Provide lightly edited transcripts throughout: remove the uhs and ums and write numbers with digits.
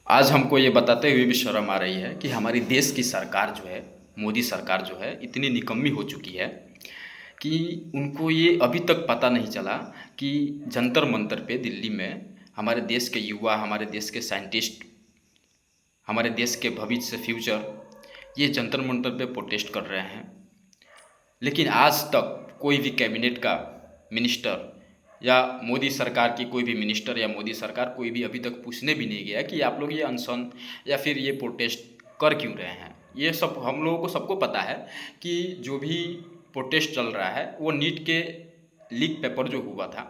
आज हमको ये बताते हुए भी शर्म आ रही है कि हमारी देश की सरकार जो है, मोदी सरकार जो है, इतनी निकम्मी हो चुकी है कि उनको ये अभी तक पता नहीं चला कि जंतर मंतर पे दिल्ली में हमारे देश के युवा, हमारे देश के साइंटिस्ट, हमारे देश के भविष्य फ्यूचर ये जंतर मंतर पे प्रोटेस्ट कर रहे हैं। लेकिन आज तक कोई भी कैबिनेट का मिनिस्टर या मोदी सरकार की कोई भी मिनिस्टर या मोदी सरकार कोई भी अभी तक पूछने भी नहीं गया कि आप लोग ये अनशन या फिर ये प्रोटेस्ट कर क्यों रहे हैं। ये सब हम लोगों को सबको पता है कि जो भी प्रोटेस्ट चल रहा है वो नीट के लीक पेपर जो हुआ था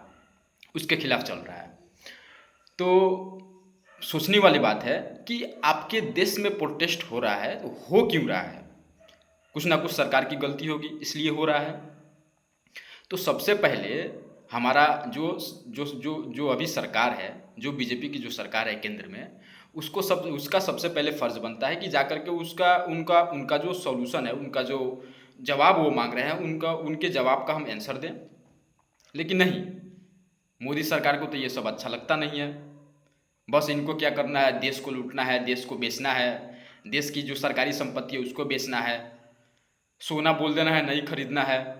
उसके खिलाफ चल रहा है। तो सोचने वाली बात है कि आपके देश में प्रोटेस्ट हो रहा है तो हो क्यों रहा है। कुछ ना कुछ सरकार की गलती होगी इसलिए हो रहा है। तो सबसे पहले हमारा जो जो जो जो अभी सरकार है, जो बीजेपी की जो सरकार है केंद्र में, उसका सबसे पहले फ़र्ज़ बनता है कि जाकर के उसका उनका उनका जो सॉल्यूशन है, उनका जो जवाब वो मांग रहे हैं, उनके जवाब का हम आंसर दें। लेकिन नहीं, मोदी सरकार को तो ये सब अच्छा लगता नहीं है। बस इनको क्या करना है, देश को लूटना है, देश को बेचना है, देश की जो सरकारी संपत्ति है उसको बेचना है, सोना बोल देना है नहीं खरीदना है,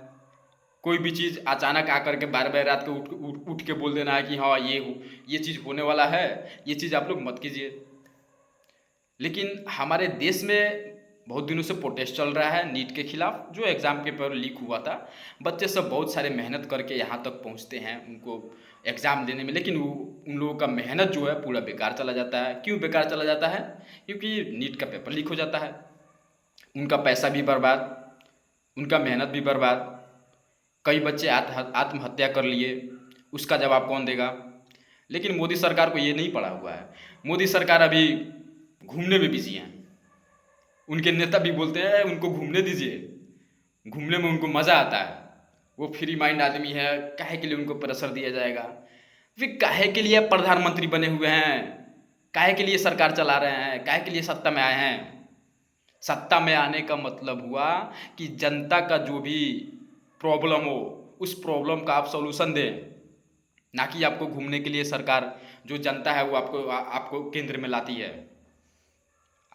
कोई भी चीज़ अचानक आकर के बार बार रात को उठ के बोल देना है कि हाँ ये चीज़ होने वाला है, ये चीज़ आप लोग मत कीजिए। लेकिन हमारे देश में बहुत दिनों से प्रोटेस्ट चल रहा है नीट के खिलाफ, जो एग्ज़ाम के पेपर लीक हुआ था। बच्चे सब बहुत सारे मेहनत करके यहाँ तक पहुँचते हैं उनको एग्ज़ाम देने में, लेकिन वो उन लोगों का मेहनत जो है पूरा बेकार चला जाता है। क्यों बेकार चला जाता है? क्योंकि नीट का पेपर लीक हो जाता है। उनका पैसा भी बर्बाद, उनका मेहनत भी बर्बाद। कई बच्चे आत्महत्या कर लिए, उसका जवाब कौन देगा? लेकिन मोदी सरकार को ये नहीं पड़ा हुआ है। मोदी सरकार अभी घूमने में बिजी हैं। उनके नेता भी बोलते हैं उनको घूमने दीजिए, घूमने में उनको मज़ा आता है, वो फ्री माइंड आदमी है, काहे के लिए उनको प्रेशर दिया जाएगा। फिर काहे के लिए आप प्रधानमंत्री बने हुए हैं, काहे के लिए सरकार चला रहे हैं, काहे के लिए सत्ता में आए हैं? सत्ता में आने का मतलब हुआ कि जनता का जो भी प्रॉब्लम हो उस प्रॉब्लम का आप सॉल्यूशन दें, ना कि आपको घूमने के लिए सरकार जो जनता है वो आपको केंद्र में लाती है।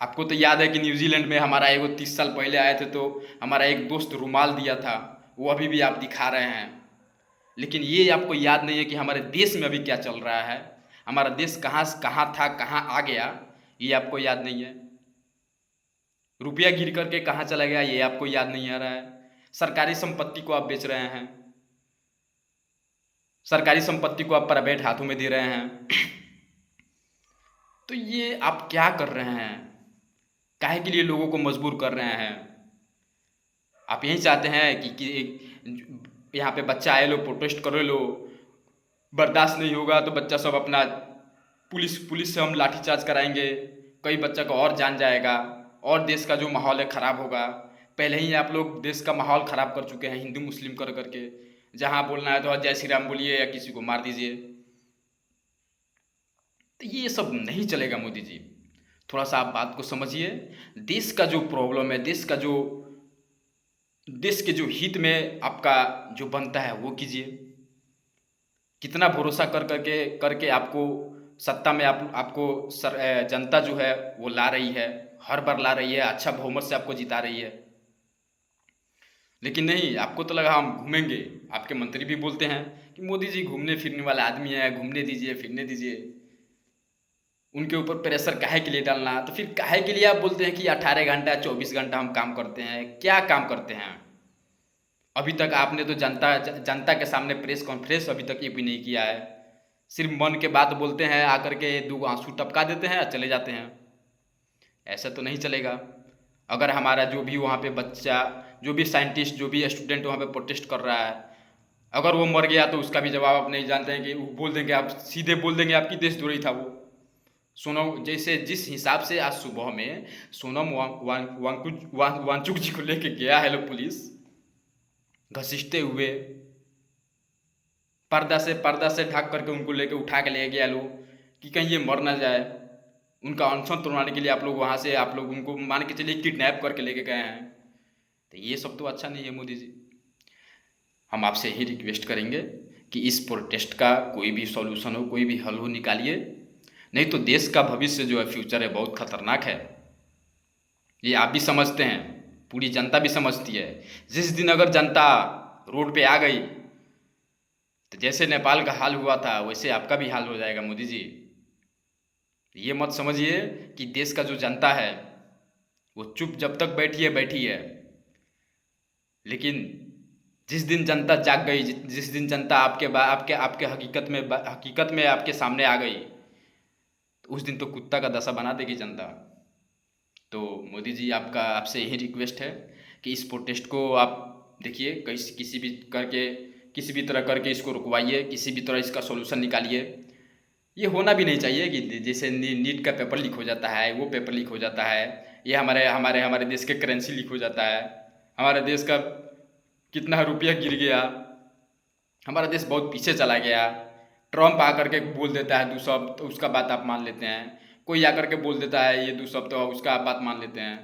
आपको तो याद है कि न्यूजीलैंड में हमारा एगो 30 साल पहले आए थे तो हमारा एक दोस्त रुमाल दिया था, वो अभी भी आप दिखा रहे हैं। लेकिन ये आपको याद नहीं है कि हमारे देश में अभी क्या चल रहा है, हमारा देश कहाँ से कहाँ था कहाँ आ गया, ये आपको याद नहीं है। रुपया गिर करके कहाँ चला गया ये आपको याद नहीं आ रहा है। सरकारी संपत्ति को आप बेच रहे हैं, सरकारी संपत्ति को आप प्राइवेट हाथों में दे रहे हैं। तो ये आप क्या कर रहे हैं? काहे के लिए लोगों को मजबूर कर रहे हैं? आप यही चाहते हैं कि यहाँ पे बच्चा आए लो प्रोटेस्ट करे लो, बर्दाश्त नहीं होगा तो बच्चा सब अपना पुलिस से हम लाठीचार्ज कराएंगे, कई बच्चा का और जान जाएगा और देश का जो माहौल है ख़राब होगा। पहले ही आप लोग देश का माहौल ख़राब कर चुके हैं हिंदू मुस्लिम कर करके। जहाँ बोलना है तो जय श्री राम बोलिए या किसी को मार दीजिए। तो ये सब नहीं चलेगा मोदी जी, थोड़ा सा आप बात को समझिए। देश का जो प्रॉब्लम है, देश के जो हित में आपका जो बनता है वो कीजिए। कितना भरोसा करके आपको सत्ता में आपको जनता जो है वो ला रही है, हर बार ला रही है, अच्छा बहुमत से आपको जिता रही है। लेकिन नहीं, आपको तो लगा हम घूमेंगे। आपके मंत्री भी बोलते हैं कि मोदी जी घूमने फिरने वाला आदमी है, घूमने दीजिए फिरने दीजिए। उनके ऊपर प्रेशर काहे के लिए डालना? तो फिर काहे के लिए आप बोलते हैं कि 18 घंटा 24 घंटा हम काम करते हैं? क्या काम करते हैं? अभी तक आपने तो जनता के सामने प्रेस कॉन्फ्रेंस अभी तक ये भी नहीं किया है। सिर्फ मन के बात बोलते हैं, आकर के दो आंसू टपका देते हैं और चले जाते हैं। ऐसा तो नहीं चलेगा। अगर हमारा जो भी वहाँ पे बच्चा, जो भी साइंटिस्ट, जो भी स्टूडेंट वहाँ पे प्रोटेस्ट कर रहा है, अगर वो मर गया तो उसका भी जवाब आप नहीं जानते हैं कि वो बोल देंगे, आप सीधे बोल देंगे आपकी देशद्रोही था वो। सोनम, जैसे जिस हिसाब से आज सुबह में सोनम वांगचुक जी को लेके गया है लोग पुलिस, घसीटते हुए पर्दा से ढक करके उनको लेके उठा के ले गया लोग कि कहीं ये मर ना जाए। उनका अनशन तोड़वाने के लिए आप लोग वहाँ से आप लोग उनको मान के चलिए किडनैप करके लेके गए हैं। तो ये सब तो अच्छा नहीं है मोदी जी। हम आपसे ही रिक्वेस्ट करेंगे कि इस प्रोटेस्ट का कोई भी सॉल्यूशन हो, कोई भी हल हो, निकालिए, नहीं तो देश का भविष्य जो है, फ्यूचर है, बहुत खतरनाक है। ये आप भी समझते हैं, पूरी जनता भी समझती है। जिस दिन अगर जनता रोड पे आ गई तो जैसे नेपाल का हाल हुआ था वैसे आपका भी हाल हो जाएगा मोदी जी। ये मत समझिए कि देश का जो जनता है वो चुप जब तक बैठी है बैठी है, लेकिन जिस दिन जनता जाग गई, जिस दिन जनता आपके आपके हकीकत में आपके सामने आ गई, तो उस दिन तो कुत्ता का दशा बना देगी जनता। तो मोदी जी, आपका आपसे यही रिक्वेस्ट है कि इस प्रोटेस्ट को आप देखिए, किसी भी तरह करके इसको रुकवाइए, किसी भी तरह इसका सोल्यूशन निकालिए। ये होना भी नहीं चाहिए कि जैसे नीट का पेपर लीक हो जाता है, वो पेपर लीक हो जाता है, ये हमारे हमारे हमारे देश के करेंसी लीक हो जाता है, हमारे देश का कितना रुपया गिर गया, हमारा देश बहुत पीछे चला गया। ट्रम्प आकर के बोल देता है 200, तो उसका बात आप मान लेते हैं। कोई आकर के बोल देता है ये 200, तो उसका आप बात मान लेते हैं।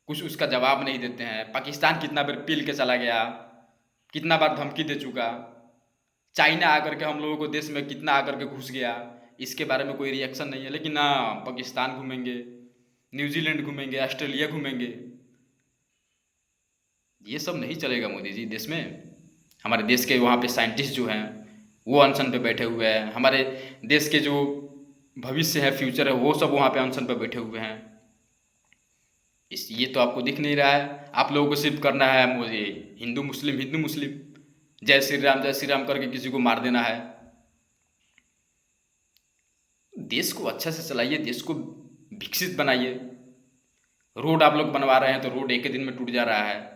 कुछ उसका जवाब नहीं देते हैं। पाकिस्तान कितना बार पील के चला गया, कितना बार धमकी दे चुका। चाइना आकर के हम लोगों को देश में कितना आकर के घुस गया, इसके बारे में कोई रिएक्शन नहीं है। लेकिन हाँ, पाकिस्तान घूमेंगे, न्यूजीलैंड घूमेंगे, ऑस्ट्रेलिया घूमेंगे। ये सब नहीं चलेगा मोदी जी देश में। हमारे देश के वहाँ पे साइंटिस्ट जो हैं वो अनशन पे बैठे हुए हैं। हमारे देश के जो भविष्य है, फ्यूचर है, वो सब वहाँ पे अनशन पे बैठे हुए हैं। ये तो आपको दिख नहीं रहा है। आप लोगों को सिर्फ करना है मुझे हिंदू मुस्लिम, जय श्री राम करके किसी को मार देना है। देश को अच्छा से चलाइए, देश को विकसित बनाइए। रोड आप लोग बनवा रहे हैं तो रोड एक ही दिन में टूट जा रहा है।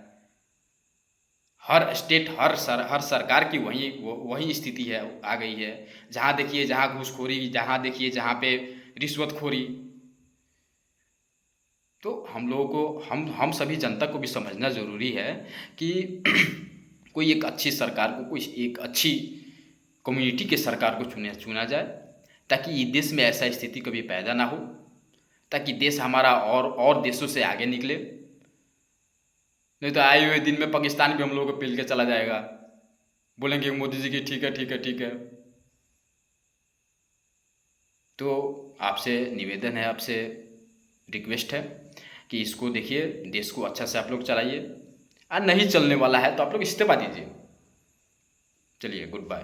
हर स्टेट, हर सरकार की वही स्थिति है, आ गई है। जहाँ देखिए जहाँ घूसखोरी, जहाँ देखिए जहाँ पे रिश्वतखोरी। तो हम लोगों को, हम सभी जनता को भी समझना ज़रूरी है कि कोई एक अच्छी सरकार को, कोई एक अच्छी कम्युनिटी के सरकार को चुना जाए, ताकि ये देश में ऐसा स्थिति कभी पैदा ना हो, ताकि देश हमारा और देशों से आगे निकले। नहीं तो आए हुए दिन में पाकिस्तान भी हम लोगों को पील के चला जाएगा। बोलेंगे मोदी जी की ठीक है ठीक है ठीक है। तो आपसे निवेदन है, आपसे रिक्वेस्ट है कि इसको देखिए, देश को अच्छा से आप लोग चलाइए। नहीं चलने वाला है तो आप लोग इस्तीफा दीजिए। चलिए, गुड बाय।